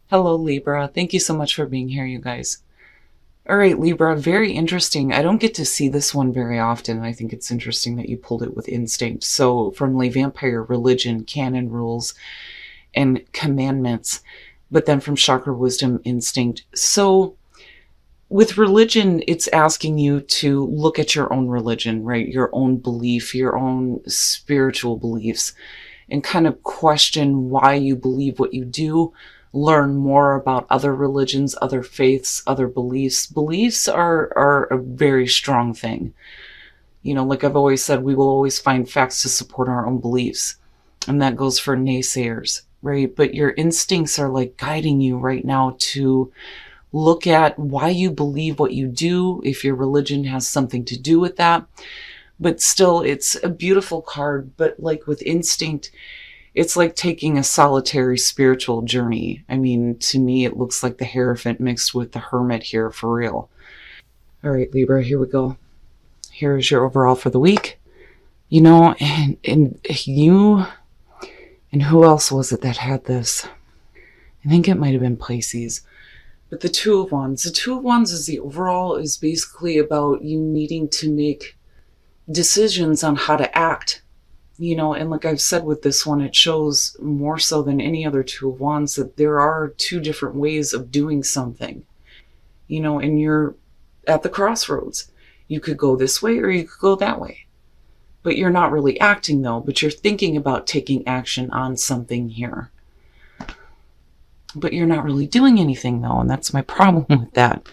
Hello, Libra. Thank you so much for being here, you guys. All right, Libra, very interesting. I don't get to see this one very often. I think it's interesting that you pulled it with instinct. So, from Le Vampire, religion, canon rules, and commandments, but then from chakra wisdom, instinct. So, with religion, it's asking you to look at your own religion, right? Your own belief, your own spiritual beliefs, and kind of question why you believe what you do. Learn more about other religions, other faiths, other beliefs. Beliefs are a very strong thing. You know, like I've always said, we will always find facts to support our own beliefs. And that goes for naysayers, right? But your instincts are like guiding you right now to look at why you believe what you do, if your religion has something to do with that. But still, it's a beautiful card. But like with instinct, it's like taking a solitary spiritual journey. I mean, to me, it looks like the Hierophant mixed with the Hermit here for real. All right, Libra, here we go. Here is your overall for the week. You know, and you, and who else was it that had this? I think it might have been Pisces. But the Two of Wands. The Two of Wands is the overall is basically about you needing to make decisions on how to act. You know, and like I've said with this one, it shows more so than any other Two of Wands that there are two different ways of doing something. You know, and you're at the crossroads. You could go this way or you could go that way. But you're not really acting though, but you're thinking about taking action on something here. But you're not really doing anything though, and that's my problem with that.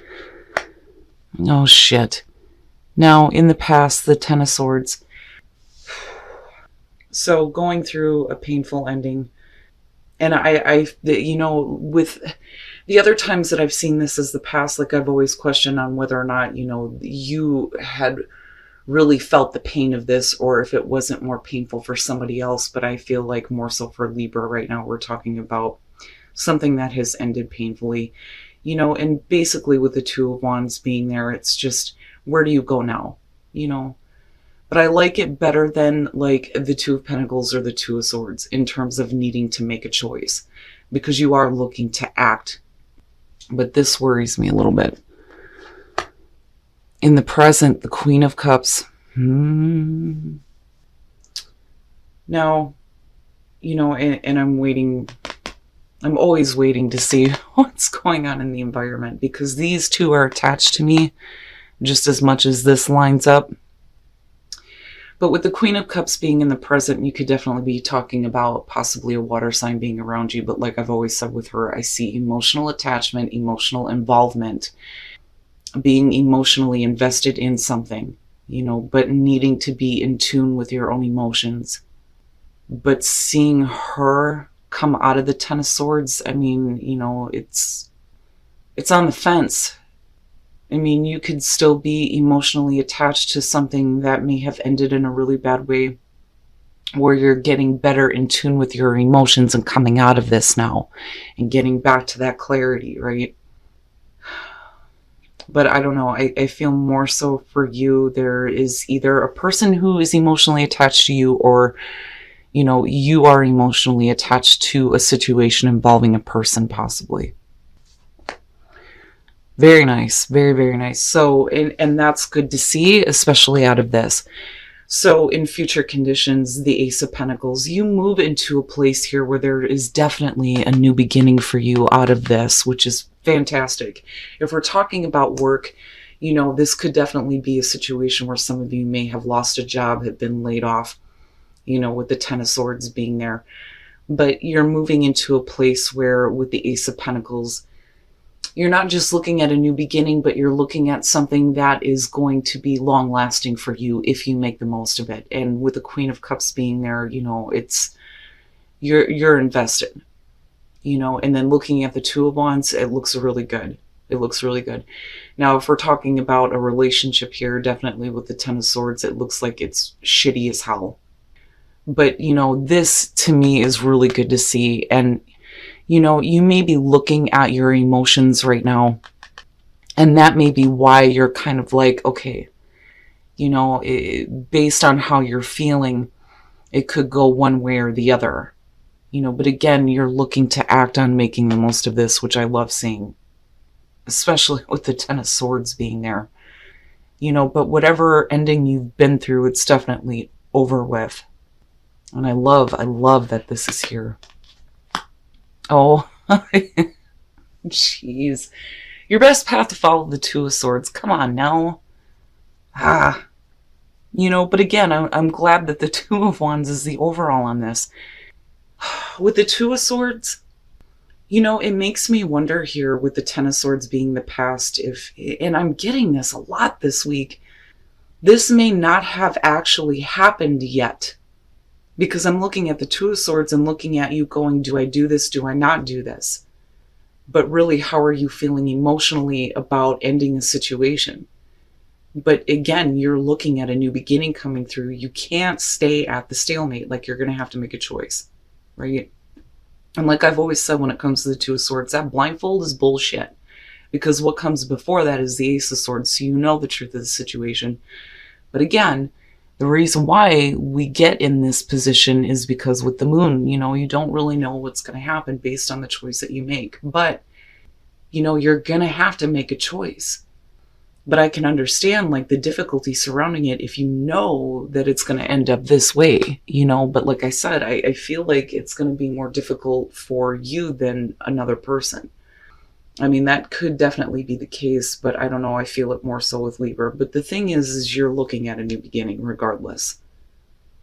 Oh shit. Now, in the past, the Ten of Swords. So going through a painful ending, and you know, with the other times that I've seen this as the past, like I've always questioned on whether or not, you know, you had really felt the pain of this or if it wasn't more painful for somebody else. But I feel like more so for Libra right now, we're talking about something that has ended painfully, you know, and basically with the Two of Wands being there, it's just, where do you go now, you know? But I like it better than like the Two of Pentacles or the Two of Swords in terms of needing to make a choice, because you are looking to act. But this worries me a little bit. In the present, the Queen of Cups. Now, you know, and I'm waiting. I'm always waiting to see what's going on in the environment, because these two are attached to me just as much as this lines up. But with the Queen of Cups being in the present, you could definitely be talking about possibly a water sign being around you. But like I've always said with her, I see emotional attachment, emotional involvement, being emotionally invested in something, you know, but needing to be in tune with your own emotions. But seeing her come out of the Ten of Swords, I mean, you know, it's on the fence. I mean, you could still be emotionally attached to something that may have ended in a really bad way, where you're getting better in tune with your emotions and coming out of this now and getting back to that clarity, right? But I don't know, I feel more so for you, there is either a person who is emotionally attached to you, or, you know, you are emotionally attached to a situation involving a person possibly. Very nice. Very, very nice. So, and that's good to see, especially out of this. So in future conditions, the Ace of Pentacles, you move into a place here where there is definitely a new beginning for you out of this, which is fantastic. If we're talking about work, you know, this could definitely be a situation where some of you may have lost a job, have been laid off, you know, with the Ten of Swords being there. But you're moving into a place where with the Ace of Pentacles, you're not just looking at a new beginning, but you're looking at something that is going to be long lasting for you if you make the most of it. And with the Queen of Cups being there, you know, it's, you're invested, you know. And then looking at the Two of Wands, it looks really good. It looks really good. Now, if we're talking about a relationship here, definitely with the Ten of Swords, it looks like it's shitty as hell. But, you know, this to me is really good to see. And you know, you may be looking at your emotions right now, and that may be why you're kind of like, okay, you know, based on how you're feeling, it could go one way or the other. But again, you're looking to act on making the most of this, which I love seeing, especially with the Ten of Swords being there. But whatever ending you've been through, it's definitely over with. And I love that this is here. Oh, jeez. Your best path to follow the Two of Swords. Come on now. But again, I'm glad that the Two of Wands is the overall on this. With the Two of Swords, it makes me wonder here with the Ten of Swords being the past, and I'm getting this a lot this week, this may not have actually happened yet. Because I'm looking at the Two of Swords and looking at you going, do I do this? Do I not do this? But really, how are you feeling emotionally about ending a situation? But again, you're looking at a new beginning coming through. You can't stay at the stalemate. Like, you're going to have to make a choice, right? And like I've always said when it comes to the Two of Swords, that blindfold is bullshit. Because what comes before that is the Ace of Swords, so you know the truth of the situation. But again, the reason why we get in this position is because with the moon, you don't really know what's going to happen based on the choice that you make. But, you're going to have to make a choice. But I can understand, like, the difficulty surrounding it if you know that it's going to end up this way, But like I said, I feel like it's going to be more difficult for you than another person. I mean, that could definitely be the case, but I don't know. I feel it more so with Libra. But the thing is you're looking at a new beginning regardless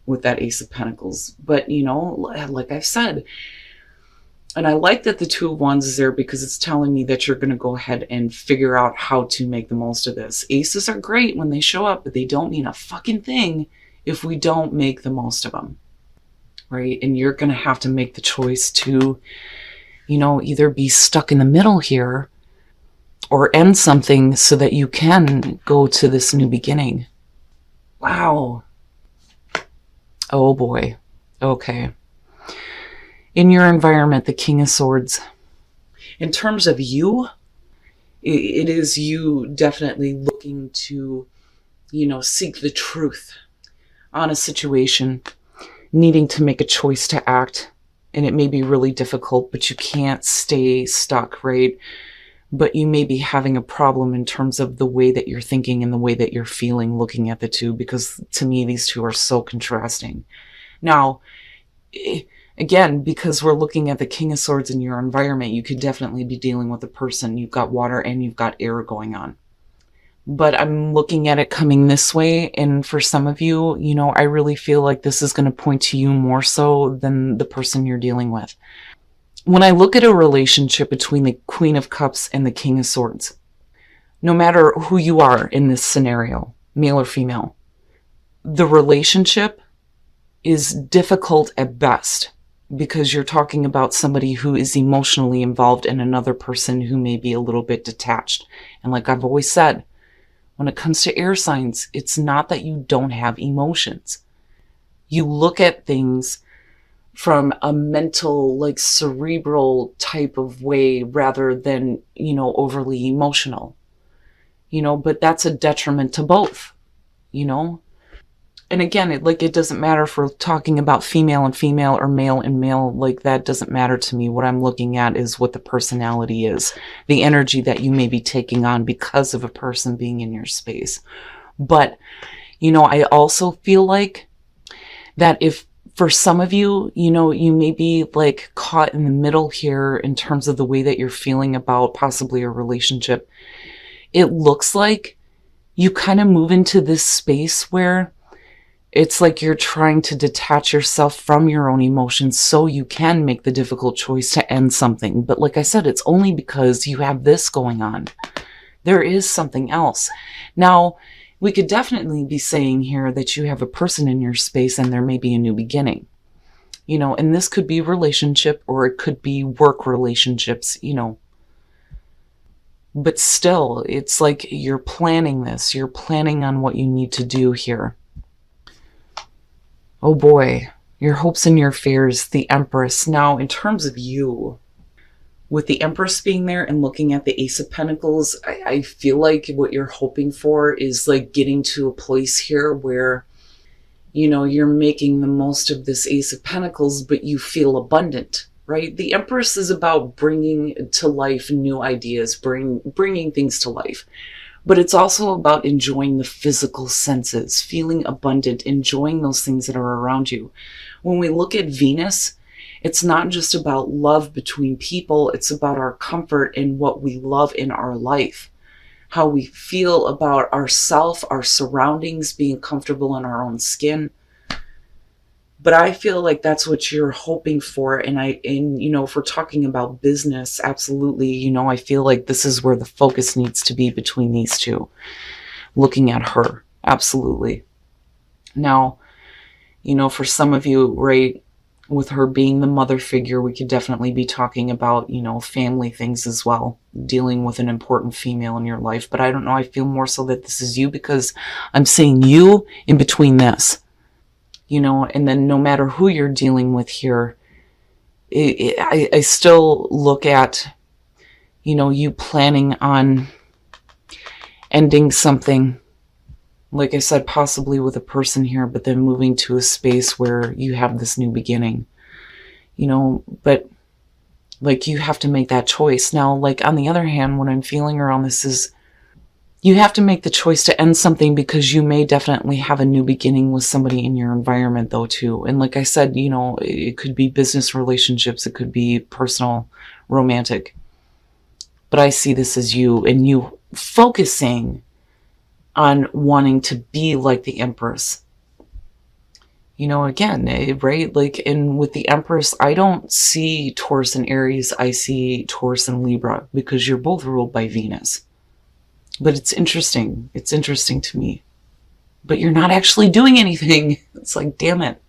with that Ace of Pentacles. But, like I've said, and I like that the Two of Wands is there because it's telling me that you're going to go ahead and figure out how to make the most of this. Aces are great when they show up, but they don't mean a fucking thing if we don't make the most of them, right? And you're going to have to make the choice to either be stuck in the middle here or end something so that you can go to this new beginning. Wow. Oh boy. Okay. In your environment, the King of Swords. In terms of you, it is you definitely looking to, seek the truth on a situation, needing to make a choice to act. And it may be really difficult, but you can't stay stuck, right? But you may be having a problem in terms of the way that you're thinking and the way that you're feeling looking at the two, because to me, these two are so contrasting. Now, again, because we're looking at the King of Swords in your environment, you could definitely be dealing with a person. You've got water and you've got air going on. But I'm looking at it coming this way. And for some of you, I really feel like this is going to point to you more so than the person you're dealing with. When I look at a relationship between the Queen of Cups and the King of Swords, no matter who you are in this scenario, male or female, the relationship is difficult at best because you're talking about somebody who is emotionally involved and another person who may be a little bit detached. And like I've always said, when it comes to air signs, it's not that you don't have emotions. You look at things from a mental, like cerebral type of way rather than, overly emotional. But that's a detriment to both, And again, it doesn't matter if we're talking about female and female or male and male. Like, that doesn't matter to me. What I'm looking at is what the personality is, the energy that you may be taking on because of a person being in your space. But, I also feel like that if for some of you, you may be like caught in the middle here in terms of the way that you're feeling about possibly a relationship. It looks like you kind of move into this space where it's like you're trying to detach yourself from your own emotions so you can make the difficult choice to end something. But like I said, it's only because you have this going on. There is something else. Now, we could definitely be saying here that you have a person in your space and there may be a new beginning. And this could be relationship or it could be work relationships, But still, it's like you're planning this. You're planning on what you need to do here. Oh boy, your hopes and your fears, the Empress. Now, in terms of you, with the Empress being there and looking at the Ace of Pentacles, I feel like what you're hoping for is like getting to a place here where, You know, you're making the most of this Ace of Pentacles, but you feel abundant, right? The Empress is about bringing to life new ideas, bringing things to life. But it's also about enjoying the physical senses, feeling abundant, enjoying those things that are around you. When we look at Venus, it's not just about love between people. It's about our comfort in what we love in our life, how we feel about ourself, our surroundings, being comfortable in our own skin. But I feel like that's what you're hoping for. And you know, if we're talking about business, absolutely, you know, I feel like this is where the focus needs to be between these two. Looking at her, absolutely. Now, you know, for some of you, right, with her being the mother figure, we could definitely be talking about, you know, family things as well, dealing with an important female in your life. But I don't know, I feel more so that this is you, because I'm seeing you in between this, you know. And then no matter who you're dealing with here, I still look at, you know, you planning on ending something, like I said, possibly with a person here, but then moving to a space where you have this new beginning, you know. But like, you have to make that choice. Now, like, on the other hand, what I'm feeling around this is you have to make the choice to end something, because you may definitely have a new beginning with somebody in your environment though too. And like I said, you know, it could be business relationships, it could be personal, romantic. But I see this as you, and you focusing on wanting to be like the Empress. You know, again, right? Like, and with the Empress, I don't see Taurus and Aries, I see Taurus and Libra, because you're both ruled by Venus. But it's interesting. It's interesting to me. But you're not actually doing anything. It's like, damn it.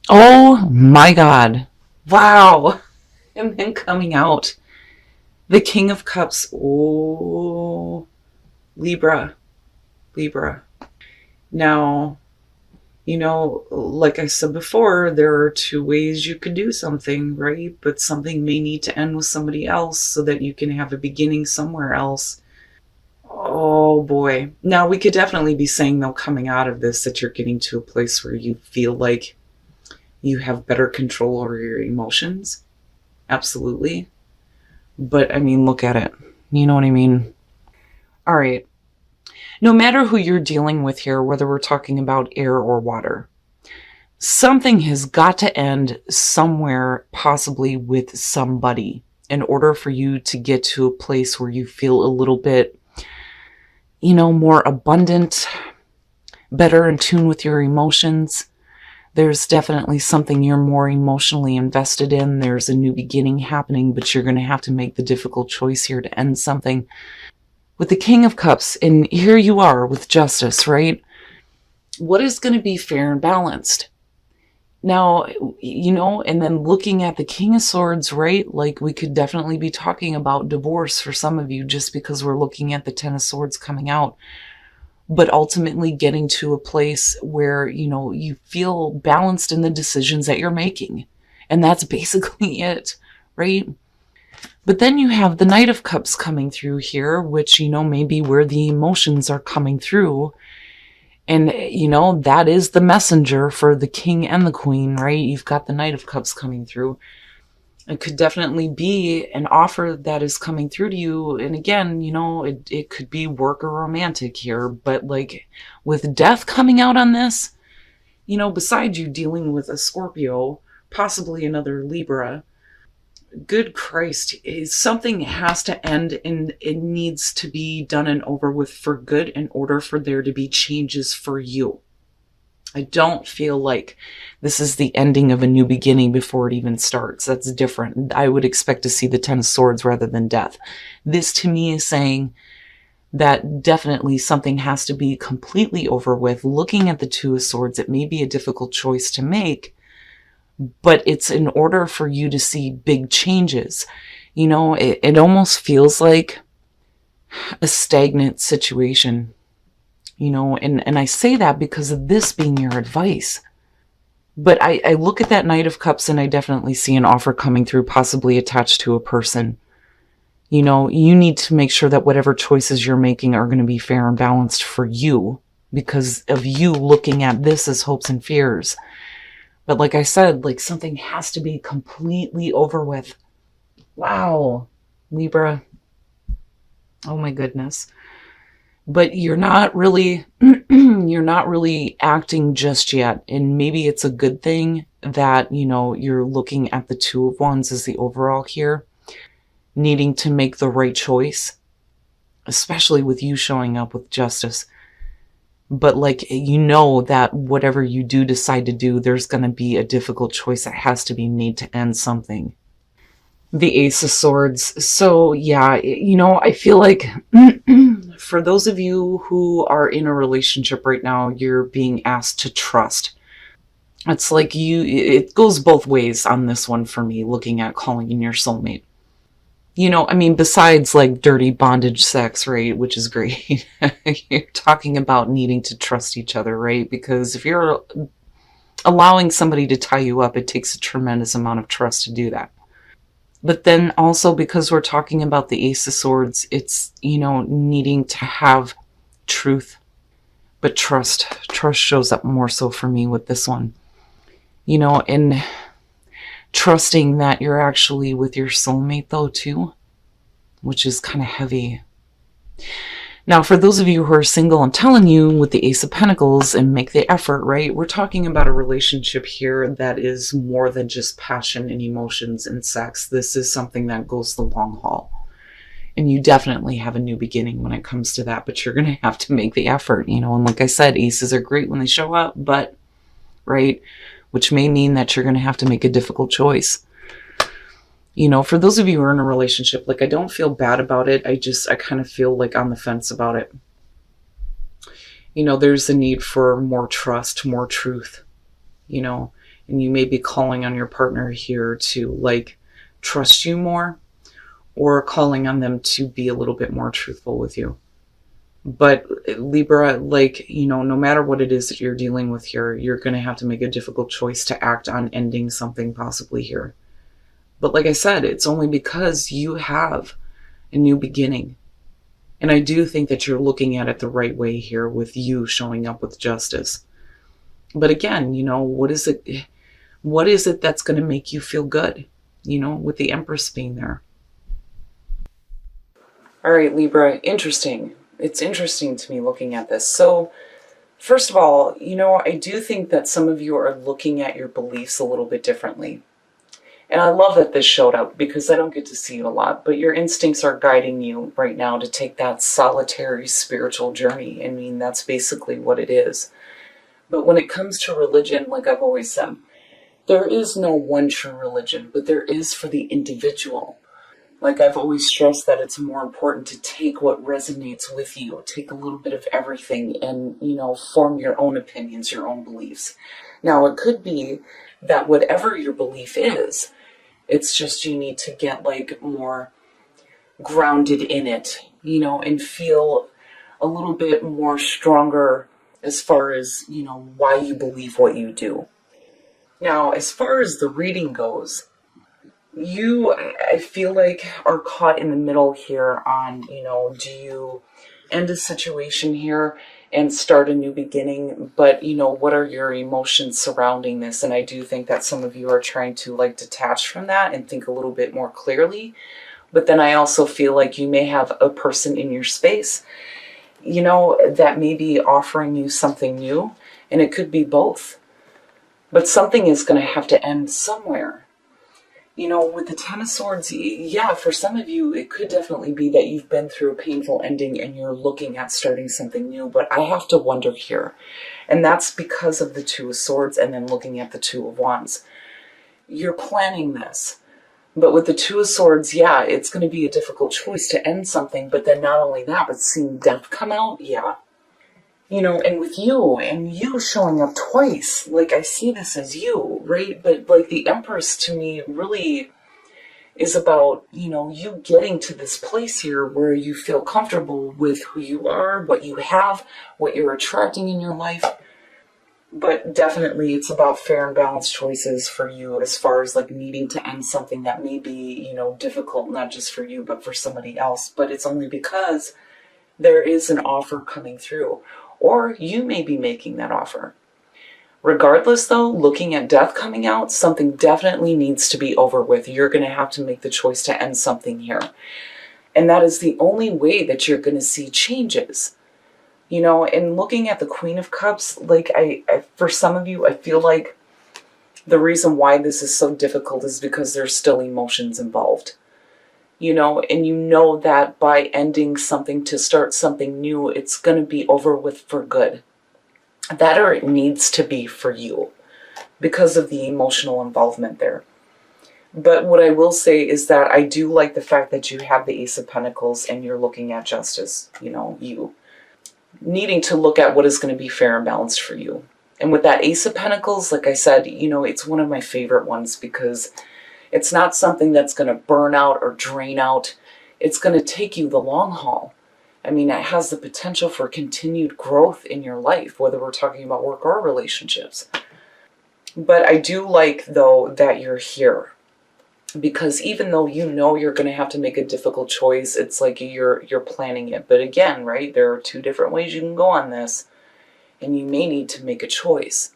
Oh my God. Wow. And then coming out, the King of Cups. Oh, Libra. Now, you know, like I said before, there are two ways you could do something, right? But something may need to end with somebody else so that you can have a beginning somewhere else. Oh boy. Now, we could definitely be saying, though, coming out of this, that you're getting to a place where you feel like you have better control over your emotions. Absolutely. But I mean, look at it. You know what I mean? All right. No matter who you're dealing with here, whether we're talking about air or water, something has got to end somewhere, possibly with somebody, in order for you to get to a place where you feel a little bit, you know, more abundant, better in tune with your emotions. There's definitely something you're more emotionally invested in. There's a new beginning happening, but you're going to have to make the difficult choice here to end something. With the King of Cups, and here you are with Justice, right? What is going to be fair and balanced? Now, you know, and then looking at the King of Swords, right? Like, we could definitely be talking about divorce for some of you, just because we're looking at the Ten of Swords coming out. But ultimately getting to a place where, you know, you feel balanced in the decisions that you're making. And that's basically it, right? But then you have the Knight of Cups coming through here, which, you know, may be where the emotions are coming through. And, you know, that is the messenger for the King and the Queen, right? You've got the Knight of Cups coming through. It could definitely be an offer that is coming through to you. And again, you know, it could be work or romantic here. But like, with Death coming out on this, you know, besides you dealing with a Scorpio, possibly another Libra, good Christ, something has to end, and it needs to be done and over with for good in order for there to be changes for you. I don't feel like this is the ending of a new beginning before it even starts. That's different. I would expect to see the Ten of Swords rather than Death. This to me is saying that definitely something has to be completely over with. Looking at the Two of Swords, it may be a difficult choice to make, but it's in order for you to see big changes. You know, it almost feels like a stagnant situation. You know, and I say that because of this being your advice. But I look at that Knight of Cups and I definitely see an offer coming through, possibly attached to a person. You know, you need to make sure that whatever choices you're making are going to be fair and balanced for you, because of you looking at this as hopes and fears. But like I said, like something has to be completely over with. Wow, Libra. Oh my goodness. But you're not really, you're not really acting just yet. And maybe it's a good thing that, you know, you're looking at the Two of Wands as the overall here, needing to make the right choice, especially with you showing up with justice. But like, you know that whatever you do decide to do, there's going to be a difficult choice that has to be made to end something. The Ace of Swords. So yeah, you know, I feel like for those of you who are in a relationship right now, you're being asked to trust. It's like it goes both ways on this one for me, looking at calling in your soulmate. You know, I mean, besides like dirty bondage sex, right, which is great, you're talking about needing to trust each other, right? Because if you're allowing somebody to tie you up, it takes a tremendous amount of trust to do that. But then also, because we're talking about the Ace of Swords, it's, you know, needing to have truth. But trust shows up more so for me with this one. You know, and trusting that you're actually with your soulmate though too, which is kind of heavy. Now, for those of you who are single, I'm telling you, with the Ace of Pentacles, and make the effort, right? We're talking about a relationship here that is more than just passion and emotions and sex. This is something that goes the long haul. And you definitely have a new beginning when it comes to that, but you're going to have to make the effort, you know? And like I said, aces are great when they show up, but, right? Which may mean that you're going to have to make a difficult choice. You know, for those of you who are in a relationship, like, I don't feel bad about it. I kind of feel like on the fence about it. You know, there's a need for more trust, more truth, you know, and you may be calling on your partner here to like trust you more, or calling on them to be a little bit more truthful with you. But Libra, like, you know, no matter what it is that you're dealing with here, you're going to have to make a difficult choice to act on ending something possibly here. But like I said, it's only because you have a new beginning. And I do think that you're looking at it the right way here with you showing up with justice. But again, you know, what is it that's going to make you feel good? You know, with the Empress being there. All right, Libra, interesting. It's interesting to me looking at this. So first of all, you know, I do think that some of you are looking at your beliefs a little bit differently. And I love that this showed up because I don't get to see it a lot, but your instincts are guiding you right now to take that solitary spiritual journey. I mean, that's basically what it is. But when it comes to religion, like I've always said, there is no one true religion, but there is for the individual. Like I've always stressed that it's more important to take what resonates with you, take a little bit of everything and, you know, form your own opinions, your own beliefs. Now, it could be that whatever your belief is, it's just you need to get like more grounded in it, you know, and feel a little bit more stronger as far as, you know, why you believe what you do. Now, as far as the reading goes, you, I feel like, are caught in the middle here on, you know, do you end a situation here and start a new beginning? But, you know, what are your emotions surrounding this? And I do think that some of you are trying to like detach from that and think a little bit more clearly. But then I also feel like you may have a person in your space, you know, that may be offering you something new, and it could be both. But something is going to have to end somewhere. You know, with the Ten of Swords, yeah, for some of you, it could definitely be that you've been through a painful ending and you're looking at starting something new. But I have to wonder here, and that's because of the Two of Swords and then looking at the Two of Wands. You're planning this. But with the Two of Swords, yeah, it's going to be a difficult choice to end something. But then not only that, but seeing death come out, yeah. You know, and with you, and you showing up twice, like I see this as you, right? But like the Empress to me really is about, you know, you getting to this place here where you feel comfortable with who you are, what you have, what you're attracting in your life. But definitely it's about fair and balanced choices for you as far as like needing to end something that may be, you know, difficult, not just for you, but for somebody else. But it's only because there is an offer coming through. or you may be making that offer. Regardless though, looking at death coming out, something definitely needs to be over with. You're going to have to make the choice to end something here. And that is the only way that you're going to see changes. You know, and looking at the Queen of Cups, like for some of you, I feel like the reason why this is so difficult is because there's still emotions involved. You know, and you know that by ending something to start something new, it's going to be over with for good. That, or it needs to be for you because of the emotional involvement there. But what I will say is that I do like the fact that you have the Ace of Pentacles and you're looking at justice, you know, you needing to look at what is going to be fair and balanced for you. And with that Ace of Pentacles, like I said, you know, it's one of my favorite ones because it's not something that's going to burn out or drain out. It's going to take you the long haul. I mean, it has the potential for continued growth in your life, whether we're talking about work or relationships. But I do like, though, that you're here. Because even though you know you're going to have to make a difficult choice, it's like you're planning it. But again, right, there are two different ways you can go on this. And you may need to make a choice.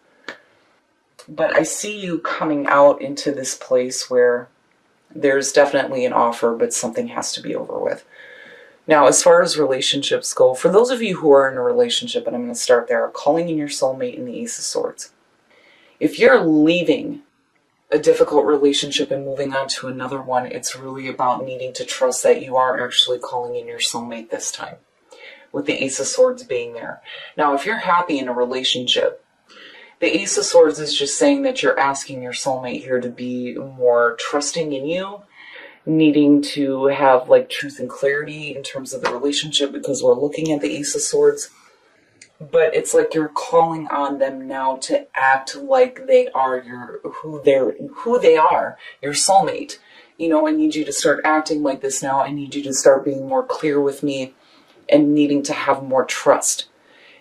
But I see you coming out into this place where there's definitely an offer, but something has to be over with. Now, as far as relationships go, for those of you who are in a relationship, and I'm going to start there, calling in your soulmate in the Ace of Swords. If you're leaving a difficult relationship and moving on to another one, it's really about needing to trust that you are actually calling in your soulmate this time, with the Ace of Swords being there. Now, if you're happy in a relationship, the Ace of Swords is just saying that you're asking your soulmate here to be more trusting in you, needing to have like truth and clarity in terms of the relationship because we're looking at the Ace of Swords. But it's like you're calling on them now to act like they are who they are, your soulmate. You know, I need you to start acting like this now. I need you to start being more clear with me and needing to have more trust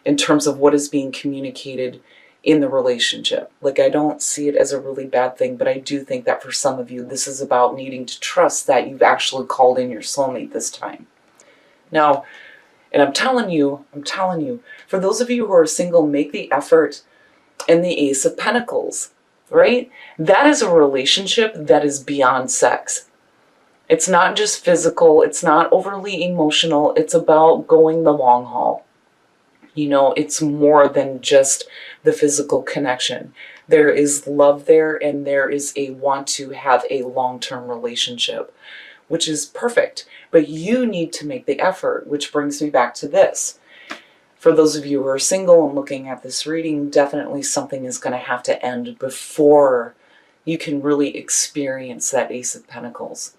in terms of what is being communicated in the relationship. Like, I don't see it as a really bad thing, but I do think that for some of you, this is about needing to trust that you've actually called in your soulmate this time. Now, and I'm telling you, for those of you who are single, make the effort in the Ace of Pentacles, right? That is a relationship that is beyond sex. It's not just physical, it's not overly emotional, it's about going the long haul. You know, it's more than just the physical connection. There is love there, and there is a want to have a long-term relationship, which is perfect. But you need to make the effort, which brings me back to this. For those of you who are single and looking at this reading, definitely something is going to have to end before you can really experience that Ace of Pentacles.